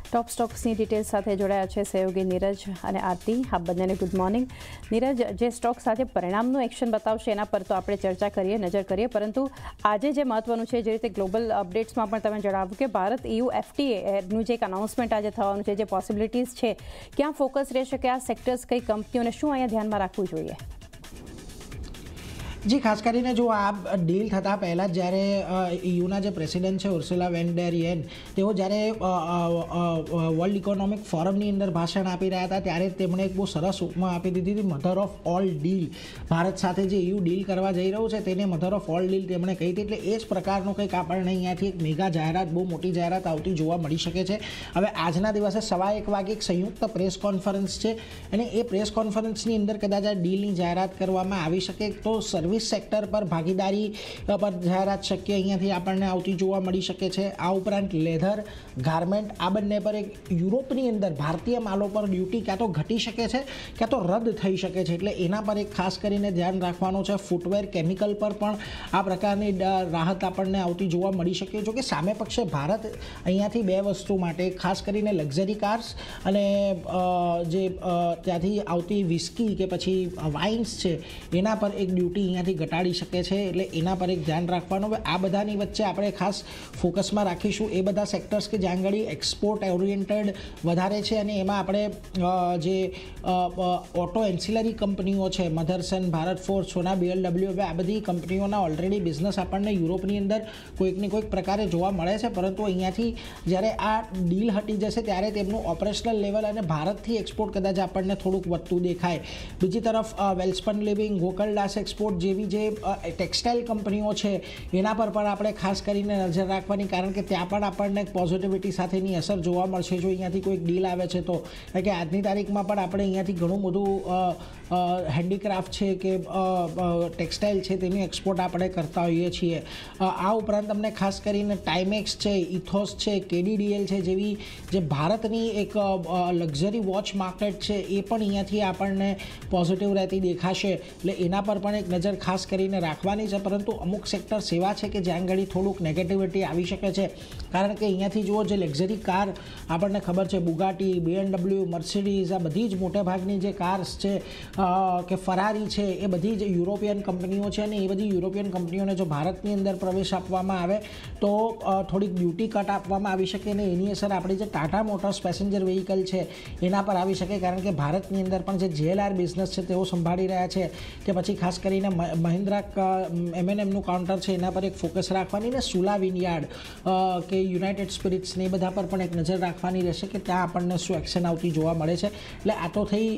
ટોપ સ્ટોક્સની details સાથે જોડાયા છે સહયોગી નીરજ અને આરતી. આપ બંનેને ગુડ મોર્નિંગ. નીરજ, જે સ્ટોક્સ આજે પરિણામનું એક્શન બતાવશે એના પર તો આપણે ચર્ચા કરીએ, નજર કરીએ, પરંતુ આજે જે મહત્વનું છે, જે રીતે ગ્લોબલ અપડેટ્સમાં પણ તમે જણાવ્યું કે ભારત EU FTAનું જે એક અનાઉન્સમેન્ટ આજે થવાનું છે, જે પોસિબિલિટીઝ છે, ક્યાં ફોકસ રહેશે, કયા સેક્ટર્સ, કઈ કંપનીઓને શું અહીંયા ધ્યાનમાં રાખવું જોઈએ? જી, ખાસ કરીને જો આ ડીલ થતાં પહેલાં જ્યારે EUના જે પ્રેસિડેન્ટ છે ઉર્સુલા વેન ડેર યેન, તેઓ જ્યારે વર્લ્ડ ઇકોનોમિક ફોરમની અંદર ભાષણ આપી રહ્યા હતા ત્યારે તેમણે એક બહુ સરસ ઉપમા આપી દીધી હતી, mother of all deal. Bharat સાથે જે EU ડીલ કરવા જઈ રહ્યું છે તેને મધર ઓફ ઓલ ડીલ તેમણે કહી હતી. એટલે એ જ પ્રકારનું કંઈક આપણને અહીંયાથી એક મેગા જાહેરાત, બહુ મોટી જાહેરાત આવતી જોવા મળી શકે છે. હવે આજના દિવસે 1:15 વાગે એક સંયુક્ત પ્રેસ કોન્ફરન્સ છે અને એ પ્રેસ કોન્ફરન્સની અંદર કદાચ આ ડીલની જાહેરાત કરવામાં આવી શકે તો સર્વિસ સેક્ટર પર ભાગીદારી પર જાહેરાત શક્ય અહીંયાથી આપણને આવતી જોવા મળી શકે છે. આ ઉપરાંત લેધર, ગાર્મેન્ટ, આ બંને પર એક યુરોપની અંદર ભારતીય માલો પર ડ્યુટી ક્યાં તો ઘટી શકે છે ક્યાં તો રદ થઈ શકે છે. એટલે એના પર એક ખાસ કરીને ધ્યાન રાખવાનું છે. ફૂટવેર, કેમિકલ પર પણ આ પ્રકારની રાહત આપણને આવતી જોવા મળી શકે. જો કે સામે પક્ષે ભારત અહીંયાથી બે વસ્તુ માટે, ખાસ કરીને લક્ઝરી કાર્સ અને જે ત્યાંથી આવતી વિસ્કી કે પછી વાઇન્સ છે એના પર એક ડ્યુટી અહીંયાથી ઘટાડી શકે છે. એટલે એના પર એક ધ્યાન રાખવાનું. હવે આ બધાની વચ્ચે આપણે ખાસ ફોકસમાં રાખીશું એ બધા સેક્ટર્સ કે જ્યાં આગળ એક્સપોર્ટ ઓરિએન્ટેડ વધારે છે અને એમાં આપણે જે ઓટો એન્સિલરી કંપનીઓ છે, મધરસન, ભારત ફોર્સ, સોના, BMW, હવે આ બધી કંપનીઓના ઓલરેડી બિઝનેસ આપણને યુરોપની અંદર કોઈકને કોઈક પ્રકારે જોવા મળે છે, પરંતુ અહીંયાથી જ્યારે આ ડીલ હટી જશે ત્યારે તેમનું ઓપરેશનલ લેવલ અને ભારતથી એક્સપોર્ટ કદાચ આપણને થોડુંક વધતું દેખાય. બીજી તરફ વેલ્સપન લિવિંગ, ગોકલદાસ એક્સપોર્ટ જેવી જે ટેક્સટાઇલ કંપનીઓ છે એના પર પણ આપણે ખાસ કરીને નજર રાખવાની, કારણ કે ત્યાં પણ આપણને પોઝિટિવિટી સાથેની અસર જોવા મળશે જો અહીંયાથી કોઈક ડીલ આવે છે તો. કે આજની તારીખમાં પણ આપણે અહીંયાથી ઘણું બધું હેન્ડીક્રાફ્ટ છે કે ટેક્સટાઇલ છે તેની એક્સપોર્ટ આપણે કરતા હોઈએ છીએ. આ ઉપરાંત તમને ખાસ કરીને ટાઈમેક્સ છે, ઇથોસ છે, KDDL છે જેવી જે ભારતની એક લક્ઝરી વોચ માર્કેટ છે એ પણ અહીંયાથી આપણને પોઝિટિવ રહેતી દેખાશે. એટલે એના પર પણ એક નજર ખાસ કરીને રાખવાની છે. પરંતુ અમુક સેક્ટર સેવા છે કે જ્યાં આગળ થોડુંક નેગેટિવિટી આવી શકે છે, કારણ કે અહીંયાથી જુઓ જે લક્ઝરી કાર આપણને ખબર છે, બુગાટી, BMW, મર્સિડીઝ, આ બધી જ મોટા ભાગની જે કાર્સ છે કે ફરારી છે એ બધી જ યુરોપિયન કંપનીઓ છે અને એ બધી યુરોપિયન કંપનીઓને જો ભારતની અંદર પ્રવેશ આપવામાં આવે તો થોડીક ડ્યુટી કટ આપવામાં આવી શકે અને એની અસર આપણી જે ટાટા મોટર્સ પેસેન્જર વ્હીકલ છે એના પર આવી શકે, કારણ કે ભારતની અંદર પણ જે JLR બિઝનેસ છે તેઓ સંભાળી રહ્યા છે. કે પછી ખાસ કરીને મહિન્દ્રા M&Mનું કાઉન્ટર છે એના પર એક ફોકસ રાખવાની ને સુલા વિનયાર્ડ કે યુનાઇટેડ સ્પિરિટ્સ ને એ બધા પર પણ એક નજર રાખવાની રહેશે કે ત્યાં આપણને શું એક્શન આવતી જોવા મળે છે. એટલે આ તો થઈ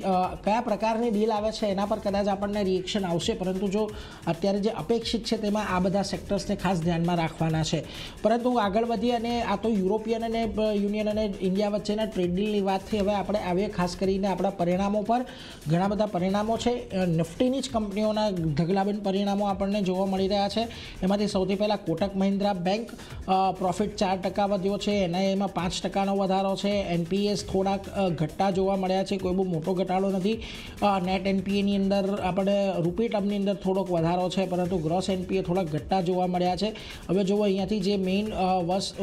કયા પ્રકારની ડીલ આવે છે એના પર કદાચ આપણને રિએક્શન આવશે, પરંતુ જો અત્યારે જે અપેક્ષિત છે તેમાં આ બધા સેક્ટર્સને ખાસ ધ્યાનમાં રાખવાના છે. પરંતુ આગળ વધી અને આ તો યુરોપિયન અને યુનિયન અને ઇન્ડિયા વચ્ચેના ટ્રેડ ડીલની વાત થઈ. હવે આપણે આવીએ ખાસ કરીને આપણા પરિણામો પર. ઘણા બધા પરિણામો છે. નિફ્ટીની જ કંપનીઓના ઢગલાબંધ પરિણામો આપણને જોવા મળી રહ્યા છે. એમાંથી સૌથી પહેલાં કોટક મહિન્દ્રા બેંક, પ્રોફિટ 4% વધ્યો છે, NIAમાં 5%નો વધારો છે. NPAs થોડાક ઘટતા જોવા મળ્યા છે, કોઈ બહુ મોટો ઘટાડો નથી. નેટ NPAની અંદર આપણે રૂપી ટર્મની અંદર થોડોક વધારો છે, પરંતુ ગ્રોસ NPA થોડાક ઘટતા જોવા મળ્યા છે. હવે જુઓ અહીંયાથી જે મેઇન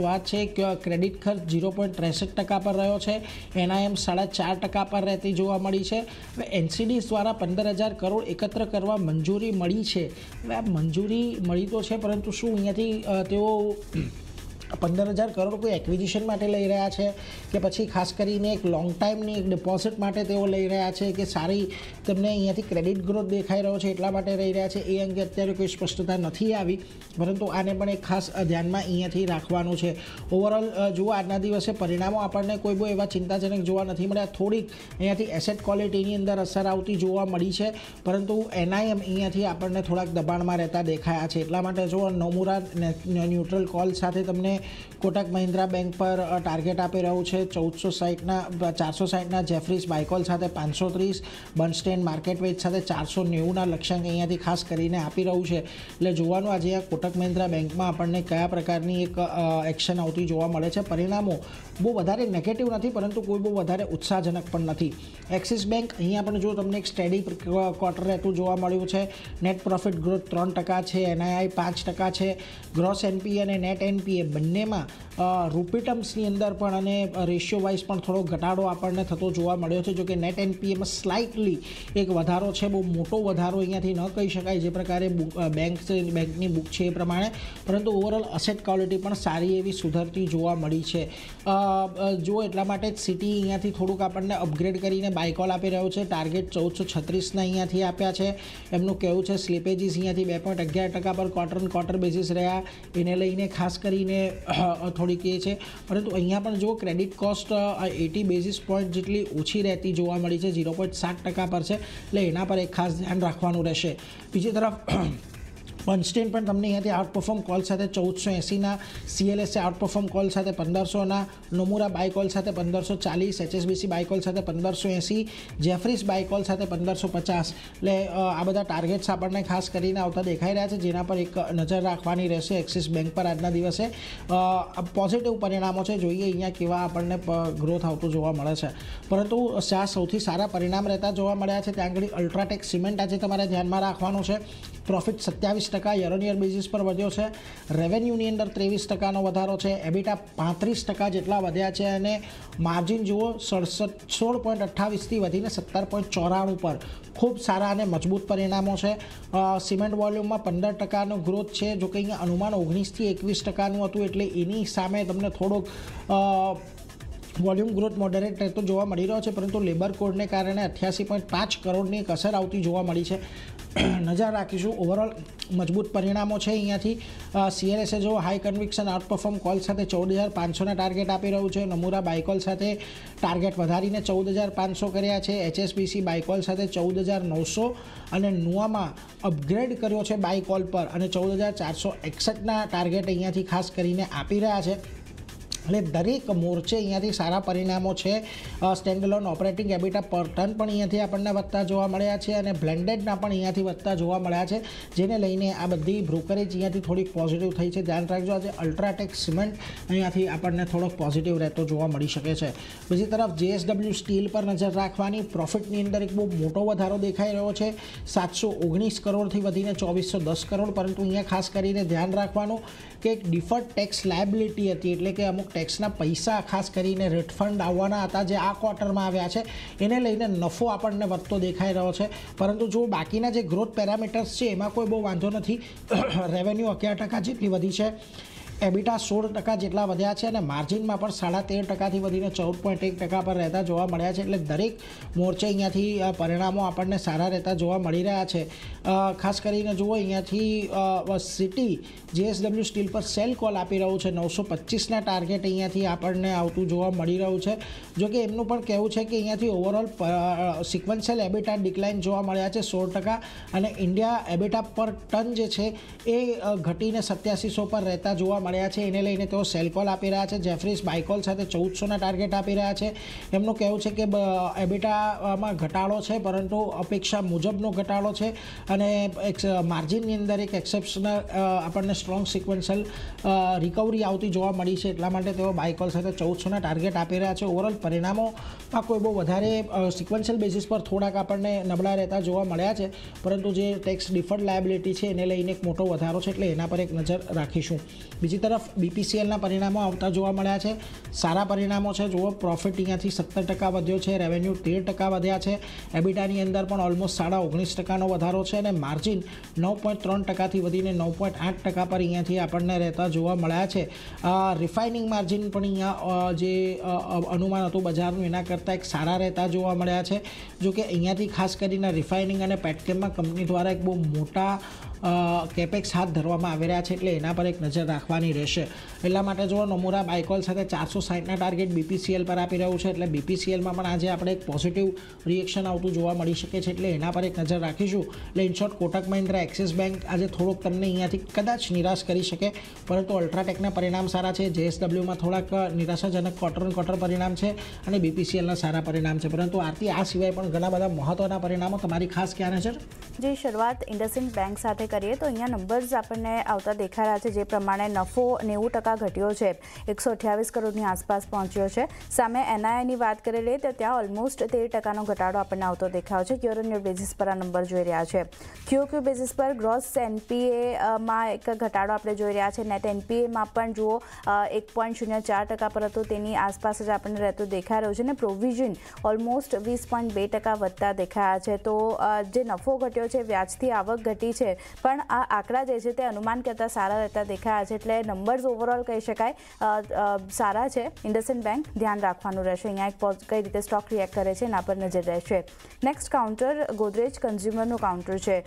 વાત છે કે ક્રેડિટ ખર્ચ 0.63% પર રહ્યો છે, NIM 4.5% પર રહેતી જોવા મળી છે. હવે NCDs દ્વારા 15,000 કરોડ એકત્ર કરવા મંજૂરી મળી છે. હવે આ મંજૂરી મળી તો છે, પરંતુ શું અહીંયાથી તેઓ 15,000 કરોડ કોઈ એક્વિઝિશન માટે લઈ રહ્યા છે કે પછી ખાસ કરીને એક લોંગ ટાઈમની એક ડિપોઝિટ માટે તેઓ લઈ રહ્યા છે કે સારી તેમને અહીંયાથી ક્રેડિટ ગ્રોથ દેખાઈ રહ્યો છે એટલા માટે લઈ રહ્યા છે, એ અંગે અત્યારે કોઈ સ્પષ્ટતા નથી આવી. પરંતુ આને પણ એક ખાસ ધ્યાનમાં અહીંયાથી રાખવાનું છે. ઓવરઓલ જુઓ આજના દિવસે પરિણામો આપણને કોઈ બહુ એવા ચિંતાજનક જોવા નથી મળ્યા. થોડીક અહીંયાથી એસેટ ક્વોલિટીની અંદર અસર આવતી જોવા મળી છે, પરંતુ NIM અહીંયાથી આપણને થોડાક દબાણમાં રહેતા દેખાયા છે. એટલા માટે જુઓ નોમુરા ન્યુટ્રલ કોલ સાથે તમને કોટક મહિન્દ્રા બેંક પર ટાર્ગેટ આપી રહ્યું છે 460ના જેફરીસ બાયકોલ સાથે 530, બર્નસ્ટેન માર્કેટ વેચ સાથે 490ના લક્ષ્યાંક અહીંયાથી ખાસ કરીને આપી રહ્યું છે. એટલે જોવાનું આજે આ કોટક મહિન્દ્રા બેંકમાં આપણને કયા પ્રકારની એક એક્શન આવતી જોવા મળે છે. પરિણામો બહુ વધારે નેગેટિવ નથી, પરંતુ કોઈ બહુ વધારે ઉત્સાહજનક પણ નથી. એક્સિસ બેંક અહીંયા પણ જો તમને એક સ્ટેડી ક્વાર્ટર રહેતું જોવા મળ્યું છે. નેટ પ્રોફિટ ગ્રોથ 3% છે, NII 5% છે, ગ્રોસ NPA અને નેટ NPA બંને બંનેમાં રૂપી ટર્મ્સની અંદર પણ અને રેશિયો વાઇઝ પણ થોડો ઘટાડો આપણને થતો જોવા મળ્યો છે. જો કે નેટ એનપીએમાં સ્લાઇટલી એક વધારો છે, બહુ મોટો વધારો અહીંયાથી ન કહી શકાય જે પ્રકારે બેંકની બુક છે એ પ્રમાણે, પરંતુ ઓવરઓલ અસેટ ક્વોલિટી પણ સારી એવી સુધરતી જોવા મળી છે. જો એટલા માટે જ સિટી અહીંયાથી થોડુંક આપણને અપગ્રેડ કરીને બાય કોલ આપી રહ્યો છે. ટાર્ગેટ 1436ના અહીંયાથી આપ્યા છે. એમનું કહેવું છે સ્લીપેજીસ અહીંયાથી 2.11% પર ક્વાર્ટર બેઝિસ રહ્યા, એને લઈને ખાસ કરીને થોડીક એ છે. પરંતુ અહીંયા પણ જો ક્રેડિટ કોસ્ટ 80 બેઝિસ પોઈન્ટ જેટલી ઓછી રહેતી જોવા મળી છે, 0.7% પર છે, એટલે એના પર એક ખાસ ધ્યાન રાખવાનું રહેશે. બીજી તરફ બર્ન્સ્ટેઇન પણ તમને અહીંયાથી આઉટ પરફોર્મ કોલ સાથે 1480ના, CLSA આઉટ પરફોર્મ કોલ સાથે 1500ના, નોમુરા બાય કોલ સાથે 1540, HSBC બાય કોલ સાથે 1580, જેફરીસ બાય કોલ સાથે 1550. એટલે આ બધા ટાર્ગેટ્સ આપણને ખાસ કરીને આવતા દેખાઈ રહ્યા છે, જેના પર એક નજર રાખવાની રહેશે. એક્સિસ બેંક પર આજના દિવસે પોઝિટિવ પરિણામો છે, જોઈએ અહીંયા કેવા આપણને ગ્રોથ આવતું જોવા મળે છે. પરંતુ જ્યાં સૌથી સારા પરિણામ રહેતા જોવા મળ્યા છે ત્યાં આગળ અલ્ટ્રાટેક સિમેન્ટ આજે તમારે ધ્યાનમાં રાખવાનું છે. Profit 27% year on year basis પર વધ્યો છે. રેવન્યુની અંદર 23%નો વધારો છે. એબિટા 35% જેટલા વધ્યા છે અને માર્જિન જુઓ 16.28થી વધીને 17.94 પર. ખૂબ સારા અને મજબૂત પરિણામો છે. સિમેન્ટ વોલ્યુમમાં 15%નો ગ્રોથ છે. જો કે અહીંયા અનુમાન 19થી 21%નું હતું, એટલે એની સામે તમને થોડોક વોલ્યુમ ગ્રોથ મોડરેટ રહેતો જોવા મળી રહ્યો છે. પરંતુ લેબર કોડને કારણે 88.5 કરોડની એક અસર આવતી જોવા મળી છે. નજર રાખીશું. ઓવરઓલ મજબૂત પરિણામો છે અહીંયાથી. CLSA જો high conviction out perform call સાથે 14,500ના ટાર્ગેટ આપી રહ્યું છે. નમુરા બાયકોલ સાથે ટાર્ગેટ વધારીને 14,500 કર્યા છે. HSBC બાયકોલ સાથે 14,900 અને નુઆમાં અપગ્રેડ કર્યો છે બાયકોલ પર અને 14,461ના ટાર્ગેટ અહીંયાથી ખાસ કરીને આપી રહ્યા છે. એટલે દરેક મોરચે અહીંયાથી સારા પરિણામો છે. સ્ટેન્ડલોન ઓપરેટિંગ એબિટા પર ટન પણ અહીંયાથી આપણને વધતા જોવા મળ્યા છે અને બ્લેન્ડેડના પણ અહીંયાથી વધતા જોવા મળ્યા છે, જેને લઈને આ બધી બ્રોકરેજ અહીંયાથી થોડીક પોઝિટિવ થઈ છે. ધ્યાન રાખજો, આજે અલ્ટ્રાટેક સિમેન્ટ અહીંયાથી આપણને થોડોક પોઝિટિવ રહેતો જોવા મળી શકે છે. બીજી તરફ JSW સ્ટીલ પર નજર રાખવાની. પ્રોફિટની અંદર એક બહુ મોટો વધારો દેખાઈ રહ્યો છે, 719 કરોડથી વધીને 2410 કરોડ. પરંતુ અહીંયા ખાસ કરીને ધ્યાન રાખવાનું કે એક ડિફર્ડ ટેક્સ લાયબિલિટી હતી, એટલે કે અમુક ટેક્સના પૈસા ખાસ કરીને રિફંડ આવવાના હતા જે આ ક્વાર્ટરમાં આવ્યા છે, એને લઈને નફો આપણને વધતો દેખાઈ રહ્યો છે. પરંતુ જો બાકીના જે ગ્રોથ પેરામીટર્સ છે એમાં કોઈ બહુ વાંધો નથી. રેવન્યુ 11% જેટલી વધી છે. એબિટા 16% જેટલા વધ્યા છે અને માર્જિનમાં પણ 13.5%થી વધીને 14.1% પર રહેતા જોવા મળ્યા છે. એટલે દરેક મોરચે અહીંયાથી પરિણામો આપણને સારા રહેતા જોવા મળી રહ્યા છે. ખાસ કરીને જુઓ અહીંયાથી સિટી JSW સ્ટીલ પર સેલ કોલ આપી રહ્યું છે. 925ના ટાર્ગેટ અહીંયાથી આપણને આવતું જોવા મળી રહ્યું છે. જો કે એમનું પણ કહેવું છે કે અહીંયાથી ઓવરઓલ સિક્વન્શિયલ એબિટા ડિક્લાઇન જોવા મળ્યા છે 16% અને ઇન્ડિયા એબિટા પર ટન જે છે એ ઘટીને 8700 પર રહેતા જોવા મળ્યા છે. એને લઈને તેઓ સેલ કોલ આપી રહ્યા છે. જેફરીસ બાયકોલ સાથે 1400ના ટાર્ગેટ આપી રહ્યા છે. એમનું કહેવું છે કે એબિટામાં ઘટાડો છે, પરંતુ અપેક્ષા મુજબનો ઘટાડો છે અને એક માર્જિનની અંદર એક એક્સેપ્શનલ આપણને સ્ટ્રોંગ સિક્વન્શિયલ રિકવરી આવતી જોવા મળી છે. એટલા માટે તેઓ બાયકોલ સાથે 1400ના ટાર્ગેટ આપી રહ્યા છે. ઓવરઓલ પરિણામોમાં કોઈ બહુ વધારે સિક્વન્શિયલ બેઝિસ પર થોડાક આપણને નબળા રહેતા જોવા મળ્યા છે, પરંતુ જે ટેક્સ ડિફર્ડ લાયબિલિટી છે એને લઈને એક મોટો વધારો છે, એટલે એના પર એક નજર રાખીશું. બીજી તરફ BPCLના પરિણામો આવતા જોવા મળ્યા છે. સારા પરિણામો છે. જુઓ, પ્રોફિટ અહીંયાથી 17% વધ્યો છે. રેવન્યુ 13% વધ્યા છે. એબિટાની અંદર પણ ઓલમોસ્ટ 19.5%નો વધારો છે અને માર્જિન 9.3%થી વધીને 9.8% પર અહીંયાથી આપણને રહેતા જોવા મળ્યા છે. રિફાઇનિંગ માર્જિન પણ અહીંયા જે અનુમાન હતું બજારનું એના કરતાં એક સારા રહેતા જોવા મળ્યા છે. જો કે અહીંયાથી ખાસ કરીને રિફાઇનિંગ અને પેટકેમમાં કંપની દ્વારા એક બહુ મોટા કેપેક્સ હાથ ધરવામાં આવી રહ્યા છે, એટલે એના પર એક નજર રાખવાની રહેશે. એટલા માટે જો નમુરા બાયકોલ સાથે 460ના ટાર્ગેટ BPCL પર આપી રહ્યું છે, એટલે BPCLમાં પણ આજે આપણે એક પોઝિટિવ રિએક્શન આવતું જોવા મળી શકે છે, એટલે એના પર એક નજર રાખીશું. એટલે in short Kotak Mahindra, axis bank આજે થોડુંક તમને અહીંયાથી કદાચ નિરાશ કરી શકે, પરંતુ અલ્ટ્રાટેકના પરિણામ સારા છે. JSWમાં થોડાક નિરાશાજનક ક્વાર્ટર પરિણામ છે અને BPCLના સારા પરિણામ છે. પરંતુ આરતી, આ સિવાય પણ ઘણા બધા મહત્વના પરિણામો તમારી ખાસ ક્યાં છે? જે શરૂઆત ઇન્ડસઇન્ડ બેંક સાથે આપણે કરીએ તો અહીંયા નંબર્સ આપણને આવતા દેખાઈ રહ્યા છે જે પ્રમાણે નફો 90% ઘટ્યો છે, 128 કરોડની આસપાસ પહોંચ્યો છે. સામે એનઆઈની વાત કરી લઈએ તો ત્યાં ઓલમોસ્ટ 13%નો ઘટાડો આપણને આવતો દેખાયો છે. યર ઓન યર બેઝિસ પર આ નંબર જોઈ રહ્યા છે. ક્યુક્યુ બેઝિસ પર ગ્રોસ એનપીએમાં એક ઘટાડો આપણે જોઈ રહ્યા છે. નેટ એનપીએમાં પણ જુઓ 1.04% પર હતું, તેની આસપાસ જ આપણને રહેતું દેખાઈ રહ્યું છે. અને પ્રોવિઝન ઓલમોસ્ટ 20.2% વધતા દેખાયા છે. તો જે નફો ઘટ્યો છે, વ્યાજથી આવક ઘટી છે, પણ આ આંકડા જે છે તે અનુમાન કરતાં સારા રહેતા દેખાયા છે. એટલે નંબર્સ ઓવરઓલ કહી શકાય સારા છે. ઇન્ડસઇન્ડ બેંક ધ્યાન રાખવાનું રહેશે. અહીંયા કઈ રીતે સ્ટોક રિએક્ટ કરે છે એના પર નજર રહેશે. નેક્સ્ટ કાઉન્ટર ગોદરેજ કન્ઝ્યુમરનું કાઉન્ટર છે.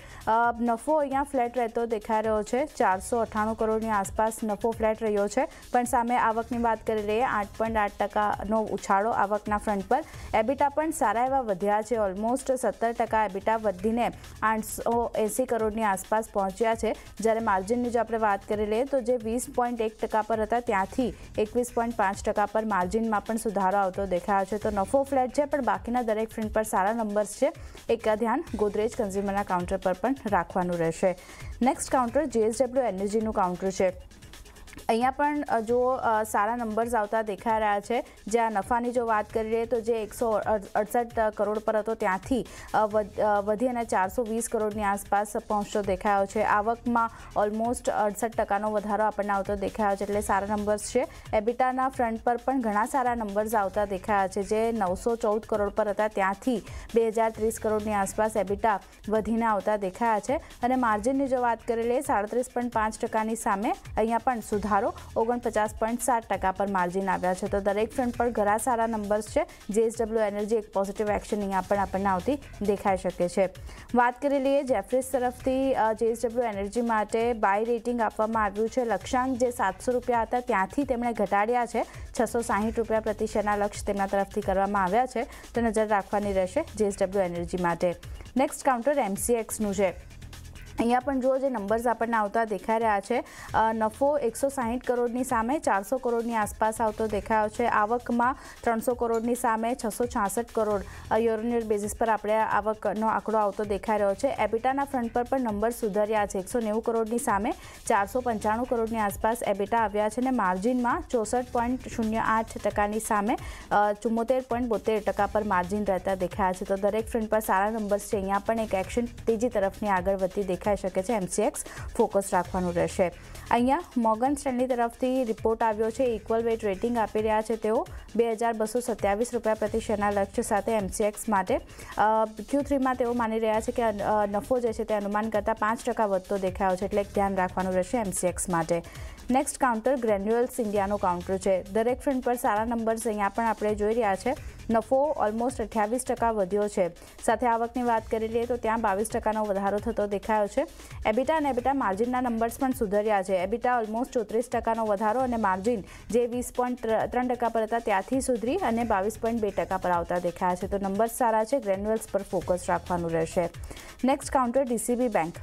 નફો અહીંયા ફ્લેટ રહેતો દેખાઈ રહ્યો છે. 498 કરોડની આસપાસ નફો ફ્લેટ રહ્યો છે, પણ સામે આવકની વાત કરી લઈએ 8.8%નો ઉછાળો આવકના ફ્રન્ટ પર. એબિટા પણ સારા એવા વધ્યા છે. ઓલમોસ્ટ 17% એબિટા વધીને 880 કરોડની આસપાસ પહોંચ્યા છે. જ્યારે માર્જિનની જો આપણે વાત કરી લઈએ તો જે 20.1% પર હતા ત્યાંથી 21.5% પર માર્જિનમાં પણ સુધારો આવતો દેખાયો છે. તો નફો ફ્લેટ છે, પણ બાકીના દરેક ફ્રન્ટ પર સારા નંબર્સ છે. એક ધ્યાન ગોદરેજ કન્ઝ્યુમરના કાઉન્ટર પર પણ રાખવાનું રહેશે. નેક્સ્ટ કાઉન્ટર JSW એનર્જીનું કાઉન્ટર છે. અહીંયા પણ જો સારા નંબર્સ આવતા દેખાઈ રહ્યા છે. જ્યાં નફાની જો વાત કરીએ તો જે 168 કરોડ પર હતો ત્યાંથી વધી અને 420 કરોડની આસપાસ પહોંચતો દેખાયો છે. આવકમાં ઓલમોસ્ટ 68%નો વધારો આપણને આવતો દેખાયો છે, એટલે સારા નંબર્સ છે. એબિટાના ફ્રન્ટ પર પણ ઘણા સારા નંબર્સ આવતા દેખાયા છે. જે 914 કરોડ પર હતા ત્યાંથી 2030 કરોડની આસપાસ એબિટા વધીને આવતા દેખાયા છે. અને માર્જિનની જો વાત કરી લઈએ 37.5%ની સામે અહીંયા પણ સુધારો 49.7% પર માર્જિન આવ્યા છે. તો દરેક ફ્રન્ટ પર ઘણા સારા નંબર્સ છે. JSW એનર્જી એક પોઝિટિવ એક્શન અહીંયા પણ આપણને આવતી દેખાઈ શકે છે. વાત કરી લઈએ જેફરીઝ તરફથી JSW એનર્જી માટે બાય રેટિંગ આપવામાં આવ્યું છે. લક્ષ્યાંક જે 700 રૂપિયા હતા ત્યાંથી તેમણે ઘટાડ્યા છે. 660 રૂપિયા પ્રતિ શેરના લક્ષ્ય તેમના તરફથી કરવામાં આવ્યા છે. તો નજર રાખવાની રહેશે JSW એનર્જી માટે. નેક્સ્ટ કાઉન્ટર MCXનું છે. અહીંયા પણ જો જે નંબર્સ આપણને આવતા દેખાઈ રહ્યા છે, નફો 160 કરોડની સામે 400 કરોડની આસપાસ આવતો દેખાયો છે. આવકમાં 300 કરોડની સામે 666 crore year on year basis પર આપણે આવકનો આંકડો આવતો દેખાઈ રહ્યો છે. એબિટાના ફ્રન્ટ પર પણ નંબર સુધર્યા છે. 190 કરોડની સામે 495 કરોડની આસપાસ એબિટા આવ્યા છે. અને માર્જિનમાં 64.08%ની સામે 74.72% પર માર્જિન રહેતા દેખાયા છે. તો દરેક ફ્રન્ટ પર સારા નંબર્સ છે. અહીંયા પણ એક એક્શન તેજી તરફની આગળ વધતી દેખાય શકે છે. MCX ફોકસ રાખવાનું રહેશે. અહીંયા મોર્ગન સ્ટેનલી તરફથી રિપોર્ટ આવ્યો છે. ઇક્વલ વેટ રેટિંગ આપી રહ્યા છે તેઓ 2227 રૂપિયા પ્રતિ શેરના લક્ષ્ય સાથે MCX માટે. Q3માં તેઓ માની રહ્યા છે કે નફો જે છે તે અનુમાન કરતાં 5% વધતો દેખાયો છે, એટલે ધ્યાન રાખવાનું રહેશે MCX માટે. નેક્સ્ટ કાઉન્ટર ગ્રેન્યુઅલ્સ ઇન્ડિયાનો કાઉન્ટર છે. દરેક ફ્રન્ટ પર સારા નંબર્સ અહીંયા પણ આપણે જોઈ રહ્યા છે. નફો ઓલમોસ્ટ 28% વધ્યો છે. સાથે આવકની વાત કરી લઈએ તો ત્યાં 22%નો વધારો થતો દેખાયો છે. એબિટા અને એબિટા માર્જિનના નંબર્સ પણ સુધર્યા છે. એબિટા ઓલમોસ્ટ 34%નો વધારો અને માર્જિન જે 20.3% પર હતા ત્યાંથી સુધરી અને 22.2% પર આવતા દેખાયા છે. તો નંબર્સ સારા છે. ગ્રેન્યુઅલ્સ પર ફોકસ રાખવાનું રહેશે. Next counter DCB bank.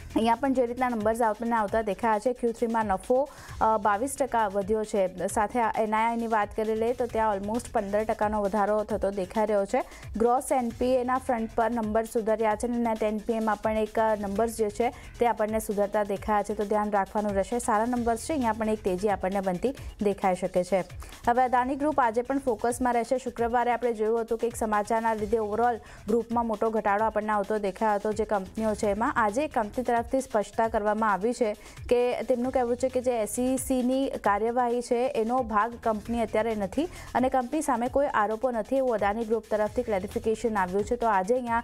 અહીંયા પણ જે રીતના નંબર્સ આપણને આવતા દેખાયા છે. Q3માં નફો 22% વધ્યો છે. સાથે NIIની વાત કરી લઈએ તો ત્યાં ઓલમોસ્ટ 15%નો વધારો થતો દેખાઈ રહ્યો છે. ગ્રોસ NPAના ફ્રન્ટ પર નંબર સુધર્યા છે અને નેટ NPAમાં પણ એક નંબર્સ જે છે તે આપણને સુધરતા દેખાયા છે. તો ધ્યાન રાખવાનું રહેશે. સારા નંબર્સ છે. અહીંયા પણ એક તેજી આપણને બનતી દેખાઈ શકે છે. હવે અદાની ગ્રુપ આજે પણ ફોકસમાં રહેશે. શુક્રવારે આપણે જોયું હતું કે એક સમાચારના લીધે ઓવરઓલ ગ્રુપમાં મોટો ઘટાડો આપણને આવતો દેખાયો હતો. જે કંપનીઓ છે એમાં આજે કંપની તરફથી સ્પષ્ટતા કરવામાં આવી છે કે તેમનું કહેવું છે કે જે SECની કાર્યવાહી છે એનો ભાગ કંપની અત્યારે નથી અને કંપની સામે કોઈ આરોપો નથી, એવું અદાની ગ્રુપ તરફથી ક્લેરિફિકેશન આવ્યું છે. તો આજે અહીંયા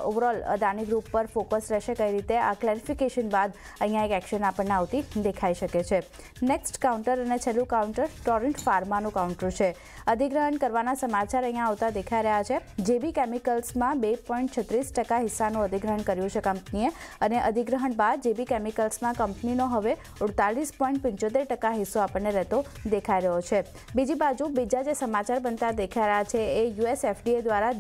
ઓવરઓલ અદાની ગ્રુપ પર ફોકસ રહેશે. કઈ રીતે આ ક્લેરિફિકેશન બાદ અહીંયા એક એક્શન આપણને આવતી દેખાઈ શકે છે. નેક્સ્ટ કાઉન્ટર અને છેલ્લું કાઉન્ટર ટોરન્ટ ફાર્માનું કાઉન્ટર છે. અધિગ્રહણ કરવાના સમાચાર અહીંયા આવતા દેખાઈ રહ્યા છે. JB કેમિકલ્સમાં 2.36% હિસ્સાનું અધિગ્રહણ કર્યું છે કંપનીએ અને અધિગ્રહણ બાદ JB કેમિકલ્સમાં કંપનીનો હવે 48.75% હિસ્સો આપણને રહેતો દેખાઈ રહ્યો છે. બીજી બાજુ બીજા જે સમાચાર બનતા દેખાઈ રહ્યા છે એ US FDA દ્વારા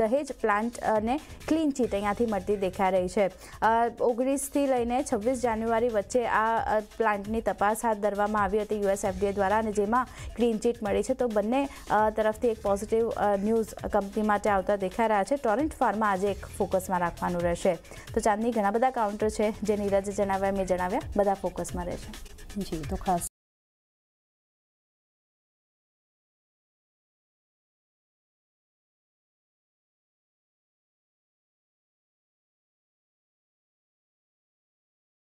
દહેજ પ્લાન્ટ અને ક્લીન ચીટ અહીંયાથી મળતી દેખાઈ રહી છે. 19થી લઈને 26 જાન્યુઆરી વચ્ચે આ પ્લાન્ટની તપાસ હાથ ધરવામાં આવી હતી US FDA દ્વારા અને જેમાં ક્લીન ચીટ મળી છે. તો બંને તરફથી એક પોઝિટિવ ન્યૂઝ કંપની માટે આવતા દેખાઈ રહ્યા છે. ટોરન્ટ ફાર્મા આજે એક ફોકસમાં રાખવાનું રહેશે. તો ચાંદની ઘણા બધા કાઉન્ટર કાઉન્ટર છે જે નીરજે જણાવ્યા મેં જણાવ્યા બધા ફોકસમાં રહેશે. જી, તો ખાસ